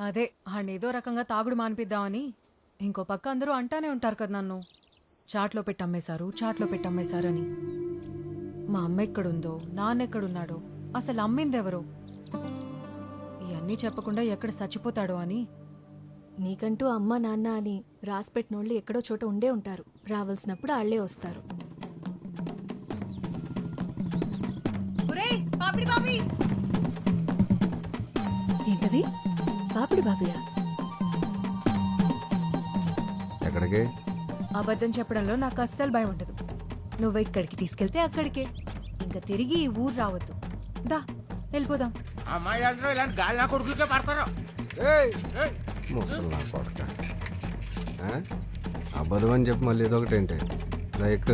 అదే ఏదో రకంగా తాగుడు మానిపిద్దామని. ఇంకో పక్క అందరూ అంటానే ఉంటారు కదా నన్ను, చాట్లో పెట్టమ్మేశారు, చాట్లో పెట్టమ్మేశారని. మా అమ్మ ఎక్కడుందో, నాన్న ఎక్కడున్నాడో, అసలు అమ్మిందెవరో, ఇవన్నీ చెప్పకుండా ఎక్కడ చచ్చిపోతాడో అని. నీకంటూ అమ్మ నాన్న అని రాసిపెట్టినోళ్ళు ఎక్కడో చోట ఉండే ఉంటారు. రావాల్సినప్పుడు ఆళ్లే వస్తారు. ఏంటది? పాపిడి బాబియా? ఎక్కడికి? అబద్ధం చెప్పడంలో నాకు అస్సలు భయం ఉండదు. నువ్వు ఇక్కడికి తీసుకెళ్తే అక్కడికే, ఇంకా తిరిగి ఈ ఊరు రావద్దు. దా వెళ్ళిపోదాం. అమ్మాయి అందరూ ఇలాంటి గాలి నా కొడుకులకే పడతారు. ముసలి నా కొడక. అబద్ధం అని చెప్పి మళ్ళీ ఇదొకటి ఏంటి? లైక్